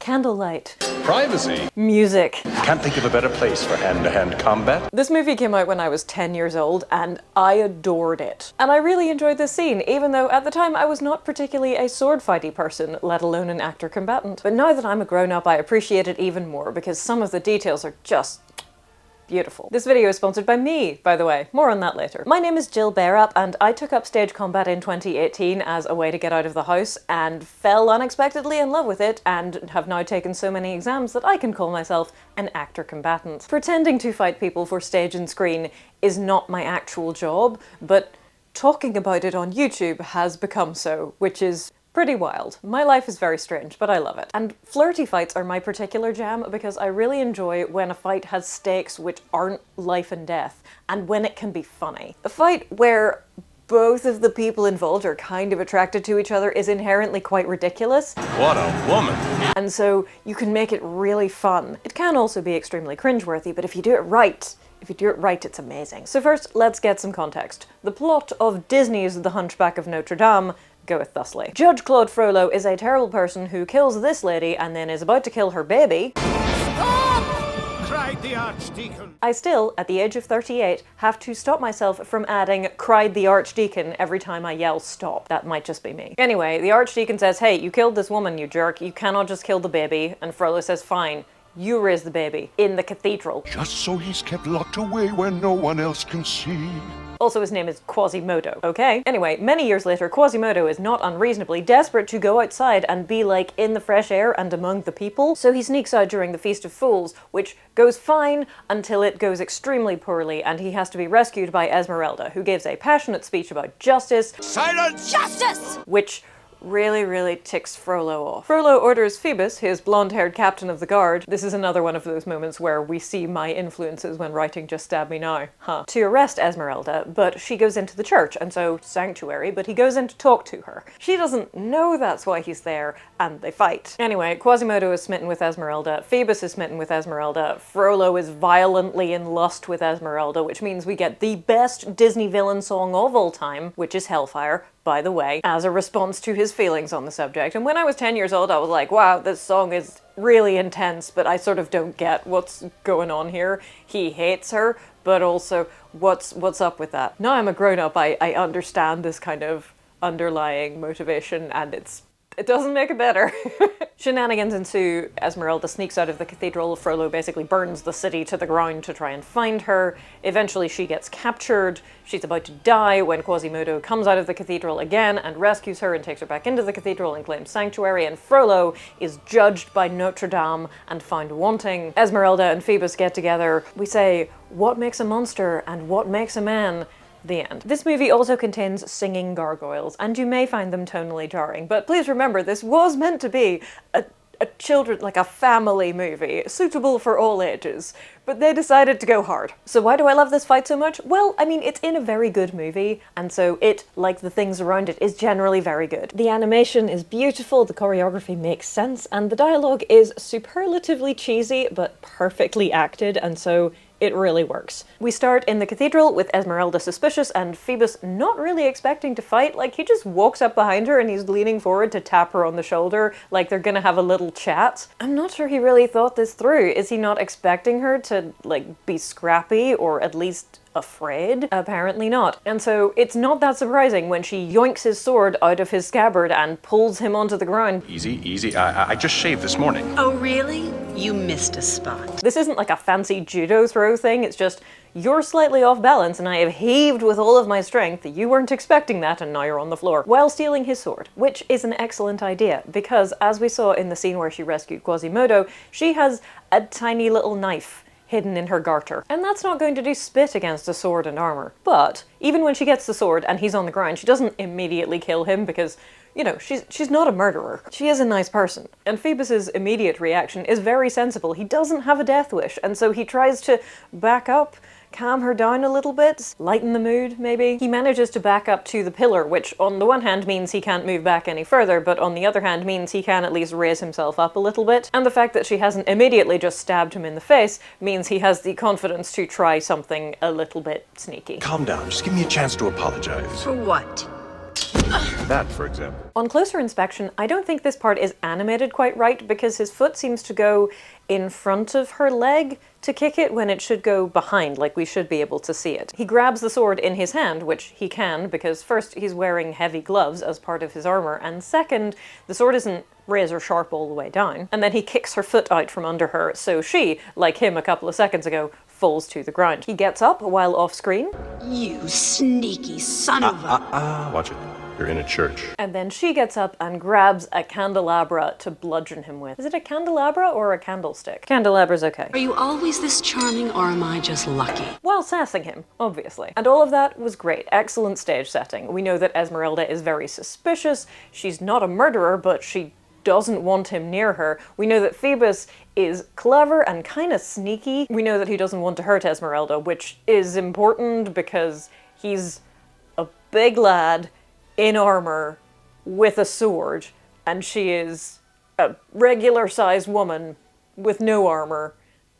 Candlelight. Privacy. Music. Can't think of a better place for hand-to-hand combat. This movie came out when I was 10 years old and I adored it. And I really enjoyed this scene, even though at the time I was not particularly a sword-fighty person, let alone an actor combatant. But now that I'm a grown-up, I appreciate it even more because some of the details are just beautiful. This video is sponsored by me, by the way. More on that later. My name is Jill Bayrup, and I took up stage combat in 2018 as a way to get out of the house and fell unexpectedly in love with it and have now taken so many exams that I can call myself an actor combatant. Pretending to fight people for stage and screen is not my actual job, but talking about it on YouTube has become so, which is pretty wild. My life is very strange, but I love it. And flirty fights are my particular jam because I really enjoy when a fight has stakes which aren't life and death, and when it can be funny. A fight where both of the people involved are kind of attracted to each other is inherently quite ridiculous. What a woman! And so you can make it really fun. It can also be extremely cringeworthy, but if you do it right, it's amazing. So first, let's get some context. The plot of Disney's The Hunchback of Notre Dame goeth thusly. Judge Claude Frollo is a terrible person who kills this lady and then is about to kill her baby. Stop! Cried the Archdeacon. I still, at the age of 38, have to stop myself from adding cried the Archdeacon every time I yell stop. That might just be me. Anyway, the Archdeacon says, hey, you killed this woman, you jerk. You cannot just kill the baby. And Frollo says, fine. You raise the baby in the cathedral. Just so he's kept locked away where no one else can see. Also, his name is Quasimodo, okay? Anyway, many years later, Quasimodo is not unreasonably desperate to go outside and be, like, in the fresh air and among the people, so he sneaks out during the Feast of Fools, which goes fine until it goes extremely poorly and he has to be rescued by Esmeralda, who gives a passionate speech about justice. Silence! Justice! Which really ticks Frollo off. Frollo orders Phoebus, his blonde-haired captain of the guard — this is another one of those moments where we see my influences when writing Just Stab Me Now, to arrest Esmeralda, but she goes into the church, and so sanctuary, but he goes in to talk to her. She doesn't know that's why he's there, and they fight. Anyway, Quasimodo is smitten with Esmeralda, Phoebus is smitten with Esmeralda, Frollo is violently in lust with Esmeralda, which means we get the best Disney villain song of all time, which is Hellfire, by the way, as a response to his feelings on the subject. And when I was 10 years old, I was like, wow, this song is really intense, but I sort of don't get what's going on here. He hates her, but also what's up with that? Now I'm a grown-up, I understand this kind of underlying motivation, and it doesn't make it better. Shenanigans ensue. Esmeralda sneaks out of the cathedral. Frollo basically burns the city to the ground to try and find her. Eventually she gets captured. She's about to die when Quasimodo comes out of the cathedral again and rescues her and takes her back into the cathedral and claims sanctuary, and Frollo is judged by Notre Dame and found wanting. Esmeralda and Phoebus get together. We say, what makes a monster and what makes a man? The end. This movie also contains singing gargoyles, and you may find them tonally jarring, but please remember this was meant to be a children, like a family movie, suitable for all ages, but they decided to go hard. So why do I love this fight so much? Well, I mean, it's in a very good movie, and so it, like the things around it, is generally very good. The animation is beautiful, the choreography makes sense, and the dialogue is superlatively cheesy, but perfectly acted, and so it really works. We start in the cathedral with Esmeralda suspicious and Phoebus not really expecting to fight. Like, he just walks up behind her and he's leaning forward to tap her on the shoulder like they're gonna have a little chat. I'm not sure he really thought this through. Is he not expecting her to, like, be scrappy or at least afraid? Apparently not. And so it's not that surprising when she yoinks his sword out of his scabbard and pulls him onto the ground. Easy. I just shaved this morning. Oh, really? You missed a spot. This isn't like a fancy judo throw thing, it's just, you're slightly off balance and I have heaved with all of my strength, you weren't expecting that and now you're on the floor, while stealing his sword, which is an excellent idea, because as we saw in the scene where she rescued Quasimodo, she has a tiny little knife hidden in her garter. And that's not going to do spit against a sword and armor. But even when she gets the sword and he's on the ground, she doesn't immediately kill him because, you know, she's not a murderer. She is a nice person. And Phoebus's immediate reaction is very sensible. He doesn't have a death wish, and so he tries to back up, calm her down a little bit, lighten the mood, maybe. He manages to back up to the pillar, which on the one hand means he can't move back any further, but on the other hand means he can at least raise himself up a little bit. And the fact that she hasn't immediately just stabbed him in the face means he has the confidence to try something a little bit sneaky. Calm down, just give me a chance to apologize. For what? That, for example. On closer inspection, I don't think this part is animated quite right because his foot seems to go in front of her leg to kick it when it should go behind, like we should be able to see it. He grabs the sword in his hand, which he can because first, he's wearing heavy gloves as part of his armor, and second, the sword isn't razor sharp all the way down. And then he kicks her foot out from under her, so she, like him a couple of seconds ago, falls to the ground. He gets up while off screen. You sneaky son of a... Watch it. You're in a church. And then she gets up and grabs a candelabra to bludgeon him with. Is it a candelabra or a candlestick? Candelabra's okay. Are you always this charming, or am I just lucky? While sassing him, obviously. And all of that was great. Excellent stage setting. We know that Esmeralda is very suspicious. She's not a murderer, but she doesn't want him near her. We know that Phoebus is clever and kind of sneaky. We know that he doesn't want to hurt Esmeralda, which is important because he's a big lad in armor with a sword, and she is a regular-sized woman with no armor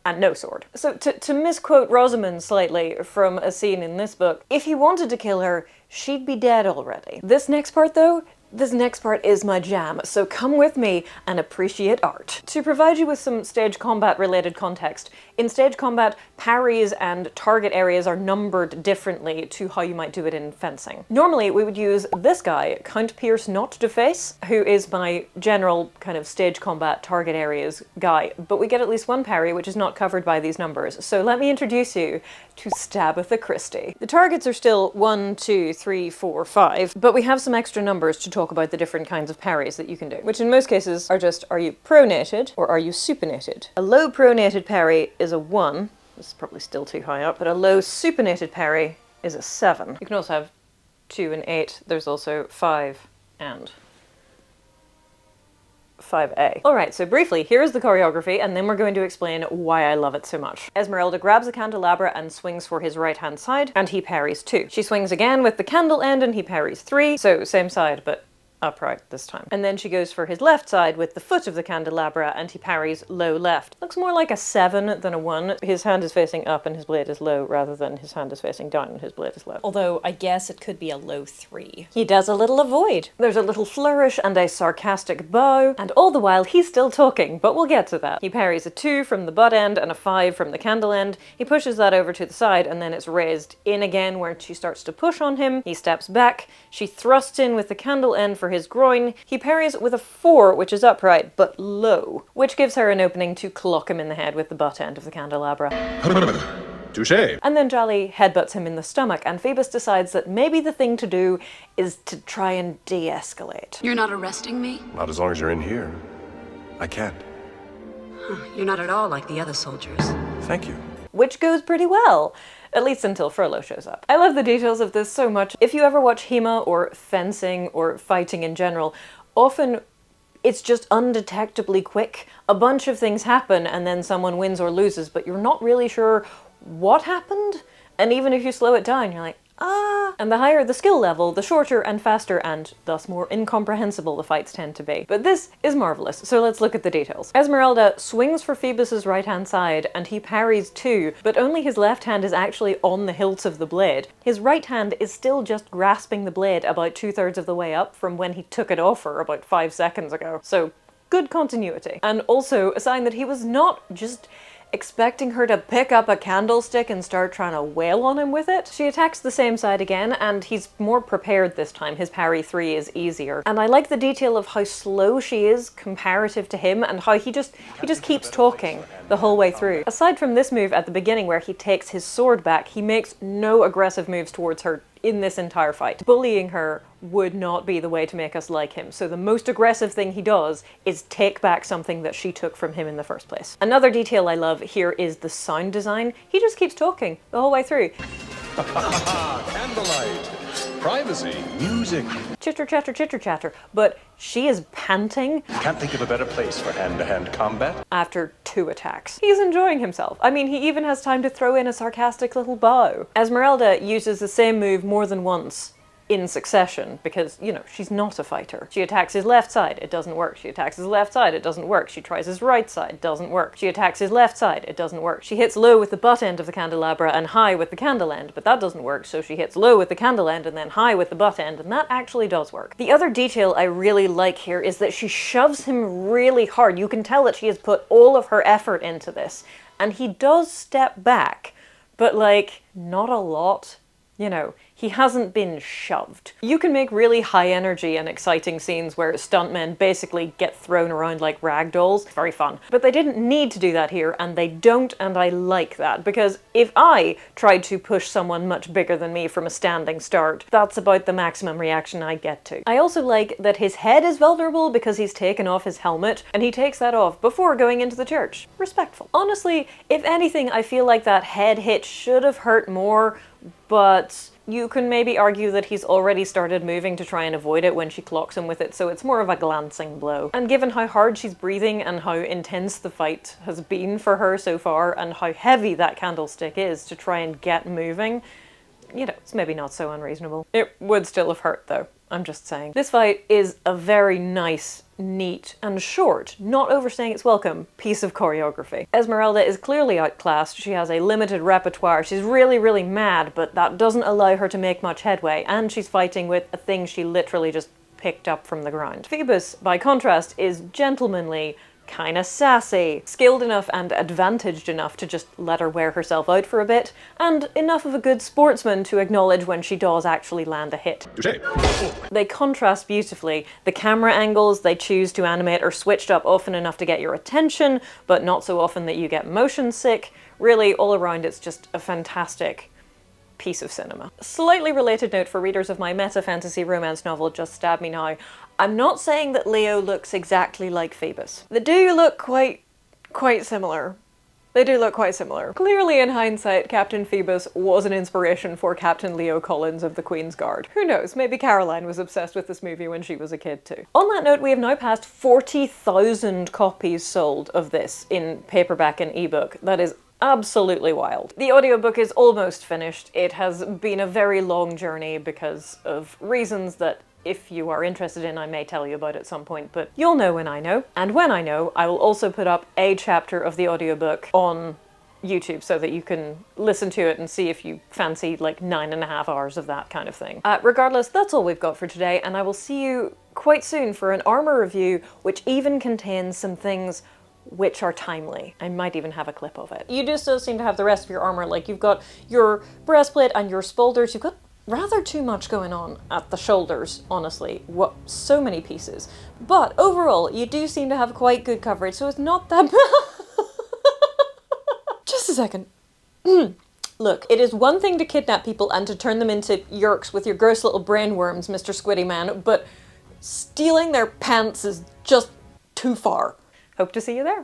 and no sword. So to misquote Rosamund slightly from a scene in this book, if he wanted to kill her, she'd be dead already. This next part though, this next part is my jam, so come with me and appreciate art. To provide you with some stage combat related context, in stage combat, parries and target areas are numbered differently to how you might do it in fencing. Normally, we would use this guy, Count Pierce Not to Face, who is my general kind of stage combat target areas guy, but we get at least one parry which is not covered by these numbers, so let me introduce you to Stabitha Christie. The targets are still 1, 2, 3, 4, 5, but we have some extra numbers to talk about the different kinds of parries that you can do, which in most cases are just, are you pronated or are you supinated? A low pronated parry is a 1, this is probably still too high up, but a low supinated parry is a 7. You can also have 2 and 8, there's also 5 and 5A. Alright, so briefly, here's the choreography, and then we're going to explain why I love it so much. Esmeralda grabs a candelabra and swings for his right-hand side, and he parries 2. She swings again with the candle end, and he parries 3, so same side, but upright this time. And then she goes for his left side with the foot of the candelabra and he parries low left. Looks more like a 7 than a 1. His hand is facing up and his blade is low rather than his hand is facing down and his blade is low. Although I guess it could be a low 3. He does a little avoid. There's a little flourish and a sarcastic bow, and all the while he's still talking, but we'll get to that. He parries a 2 from the butt end and a 5 from the candle end. He pushes that over to the side and then it's raised in again where she starts to push on him. He steps back. She thrusts in with the candle end for his groin. He parries with a 4, which is upright, but low, which gives her an opening to clock him in the head with the butt end of the candelabra. Touché. And then Jolly headbutts him in the stomach, and Phoebus decides that maybe the thing to do is to try and de-escalate. You're not arresting me? Not as long as you're in here. I can't. You're not at all like the other soldiers. Thank you. Which goes pretty well. At least until Frollo shows up. I love the details of this so much. If you ever watch HEMA or fencing or fighting in general, often it's just undetectably quick. A bunch of things happen and then someone wins or loses, but you're not really sure what happened. And even if you slow it down, you're like, ah. And the higher the skill level, the shorter and faster and thus more incomprehensible the fights tend to be. But this is marvelous, so let's look at the details. Esmeralda swings for Phoebus's right-hand side and he parries 2, but only his left hand is actually on the hilt of the blade. His right hand is still just grasping the blade about 2/3 of the way up from when he took it off her about 5 seconds ago. So good continuity. And also a sign that he was not just expecting her to pick up a candlestick and start trying to wail on him with it. She attacks the same side again, and he's more prepared this time. His parry 3 is easier. And I like the detail of how slow she is comparative to him, and how he just keeps talking the whole way through. Aside from this move at the beginning where he takes his sword back, he makes no aggressive moves towards her in this entire fight. Bullying her would not be the way to make us like him, so the most aggressive thing he does is take back something that she took from him in the first place. Another detail I love here is the sound design. He just keeps talking the whole way through. Candlelight. Privacy. Music. Chitter chatter, chitter chatter. But she is panting Can't think of a better place for hand-to-hand combat. after 2 attacks. He's enjoying himself. I mean, he even has time to throw in a sarcastic little bow. Esmeralda uses the same move more than once in succession because, you know, she's not a fighter. She attacks his left side, it doesn't work. She attacks his left side, it doesn't work. She tries his right side, doesn't work. She attacks his left side, it doesn't work. She hits low with the butt end of the candelabra and high with the candle end, but that doesn't work, so she hits low with the candle end and then high with the butt end, and that actually does work. The other detail I really like here is that she shoves him really hard. You can tell that she has put all of her effort into this, and he does step back, but like, not a lot. You know, he hasn't been shoved. You can make really high energy and exciting scenes where stuntmen basically get thrown around like rag dolls. It's very fun. But they didn't need to do that here, and they don't, and I like that, because if I tried to push someone much bigger than me from a standing start, that's about the maximum reaction I get to. I also like that his head is vulnerable because he's taken off his helmet, and he takes that off before going into the church. Respectful. Honestly, if anything, I feel like that head hit should have hurt more, but you can maybe argue that he's already started moving to try and avoid it when she clocks him with it, so it's more of a glancing blow. And given how hard she's breathing and how intense the fight has been for her so far, and how heavy that candlestick is to try and get moving, you know, it's maybe not so unreasonable. It would still have hurt though, I'm just saying. This fight is a very nice, neat, and short, not overstaying its welcome, piece of choreography. Esmeralda is clearly outclassed, she has a limited repertoire, she's really, really mad, but that doesn't allow her to make much headway, and she's fighting with a thing she literally just picked up from the ground. Phoebus, by contrast, is gentlemanly, kinda sassy, skilled enough and advantaged enough to just let her wear herself out for a bit, and enough of a good sportsman to acknowledge when she does actually land a hit. They contrast beautifully. The camera angles they choose to animate are switched up often enough to get your attention, but not so often that you get motion sick. Really, all around it's just a fantastic piece of cinema. Slightly related note for readers of my meta-fantasy romance novel Just Stab Me Now, I'm not saying that Leo looks exactly like Phoebus. They do look quite similar. They do look quite similar. Clearly, in hindsight, Captain Phoebus was an inspiration for Captain Leo Collins of the Queen's Guard. Who knows, maybe Caroline was obsessed with this movie when she was a kid too. On that note, we have now passed 40,000 copies sold of this in paperback and ebook. That is absolutely wild. The audiobook is almost finished. It has been a very long journey because of reasons that if you are interested in, I may tell you about at some point, but you'll know when I know. And when I know, I will also put up a chapter of the audiobook on YouTube so that you can listen to it and see if you fancy like 9.5 hours of that kind of thing. Regardless, that's all we've got for today, and I will see you quite soon for an armor review, which even contains some things which are timely. I might even have a clip of it. You do still seem to have the rest of your armor, like you've got your breastplate and your spolders. You've got rather too much going on at the shoulders, honestly. What, so many pieces. But overall, you do seem to have quite good coverage, so it's not that bad. Just a second. Look, it is one thing to kidnap people and to turn them into yerks with your gross little brain worms, Mr. Squiddy Man, but stealing their pants is just too far. Hope to see you there.